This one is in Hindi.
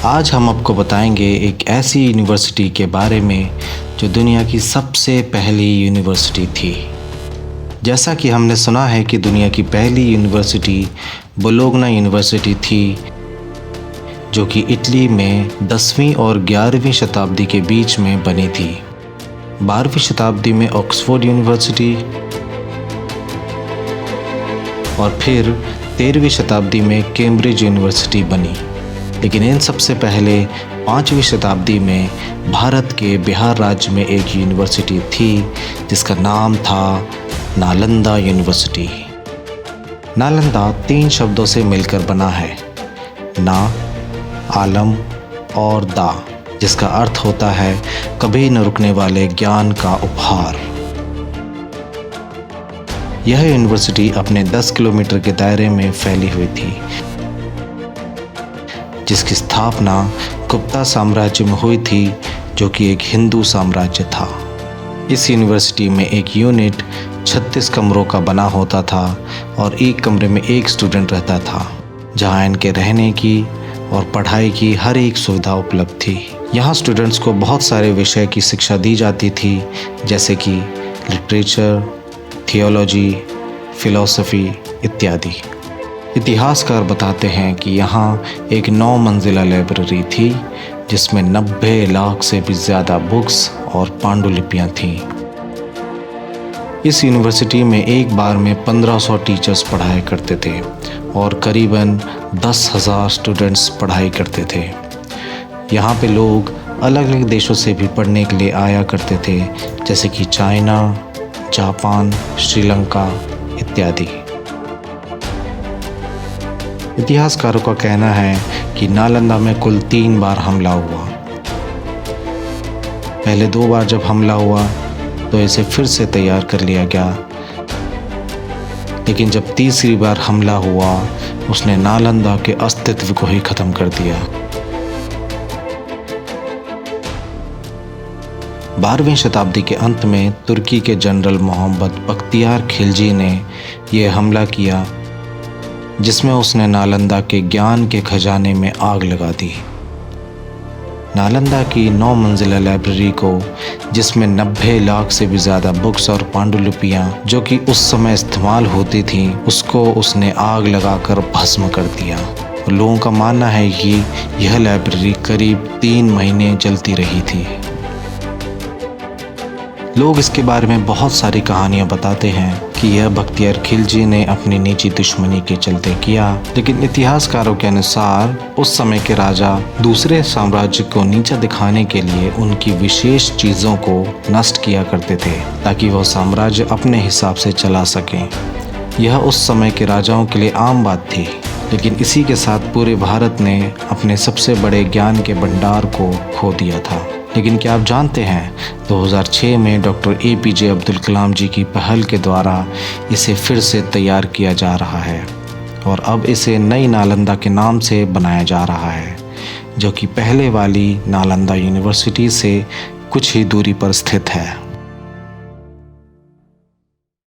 आज हम आपको बताएंगे एक ऐसी यूनिवर्सिटी के बारे में जो दुनिया की सबसे पहली यूनिवर्सिटी थी। जैसा कि हमने सुना है कि दुनिया की पहली यूनिवर्सिटी बोलोग्ना यूनिवर्सिटी थी, जो कि इटली में 10वीं और 11वीं शताब्दी के बीच में बनी थी। 12वीं शताब्दी में ऑक्सफोर्ड यूनिवर्सिटी और फिर 13वीं शताब्दी में कैम्ब्रिज यूनिवर्सिटी बनी। लेकिन इन सबसे पहले 5वीं शताब्दी में भारत के बिहार राज्य में एक यूनिवर्सिटी थी जिसका नाम था नालंदा यूनिवर्सिटी। नालंदा 3 शब्दों से मिलकर बना है, ना, आलम और दा, जिसका अर्थ होता है कभी न रुकने वाले ज्ञान का उपहार। यह यूनिवर्सिटी अपने 10 किलोमीटर के दायरे में फैली हुई थी, जिसकी स्थापना गुप्ता साम्राज्य में हुई थी, जो कि एक हिंदू साम्राज्य था। इस यूनिवर्सिटी में एक यूनिट 36 कमरों का बना होता था और एक कमरे में एक स्टूडेंट रहता था, जहां इनके रहने की और पढ़ाई की हर एक सुविधा उपलब्ध थी। यहाँ स्टूडेंट्स को बहुत सारे विषय की शिक्षा दी जाती थी, जैसे कि लिटरेचर, थियोलॉजी, फिलॉसफी इत्यादि। इतिहासकार बताते हैं कि यहाँ एक 9 मंजिला लाइब्रेरी थी, जिसमें 90 लाख से भी ज़्यादा बुक्स और पांडुलिपियाँ थीं। इस यूनिवर्सिटी में एक बार में 1500 टीचर्स पढ़ाया करते थे और करीबन 10,000 स्टूडेंट्स पढ़ाई करते थे। यहाँ पे लोग अलग अलग देशों से भी पढ़ने के लिए आया करते थे, जैसे कि चाइना, जापान, श्रीलंका इत्यादि। इतिहासकारों का कहना है कि नालंदा में कुल 3 बार हमला हुआ। पहले 2 बार जब हमला हुआ तो इसे फिर से तैयार कर लिया गया, लेकिन जब तीसरी बार हमला हुआ उसने नालंदा के अस्तित्व को ही खत्म कर दिया। 12वीं शताब्दी के अंत में तुर्की के जनरल मोहम्मद बख्तियार खिलजी ने यह हमला किया, जिसमें उसने नालंदा के ज्ञान के खजाने में आग लगा दी। नालंदा की 9 मंजिला लाइब्रेरी को, जिसमें 90 लाख से भी ज़्यादा बुक्स और पांडुलिपियाँ जो कि उस समय इस्तेमाल होती थीं, उसको उसने आग लगाकर भस्म कर दिया। लोगों का मानना है कि यह लाइब्रेरी करीब 3 महीने जलती रही थी। लोग इसके बारे में बहुत सारी कहानियां बताते हैं कि यह बख्तियार खिलजी ने अपनी निजी दुश्मनी के चलते किया, लेकिन इतिहासकारों के अनुसार उस समय के राजा दूसरे साम्राज्य को नीचा दिखाने के लिए उनकी विशेष चीज़ों को नष्ट किया करते थे, ताकि वह साम्राज्य अपने हिसाब से चला सकें। यह उस समय के राजाओं के लिए आम बात थी, लेकिन इसी के साथ पूरे भारत ने अपने सबसे बड़े ज्ञान के भंडार को खो दिया था। लेकिन क्या आप जानते हैं, 2006 में डॉक्टर APJ अब्दुल कलाम जी की पहल के द्वारा इसे फिर से तैयार किया जा रहा है और अब इसे नई नालंदा के नाम से बनाया जा रहा है, जो कि पहले वाली नालंदा यूनिवर्सिटी से कुछ ही दूरी पर स्थित है।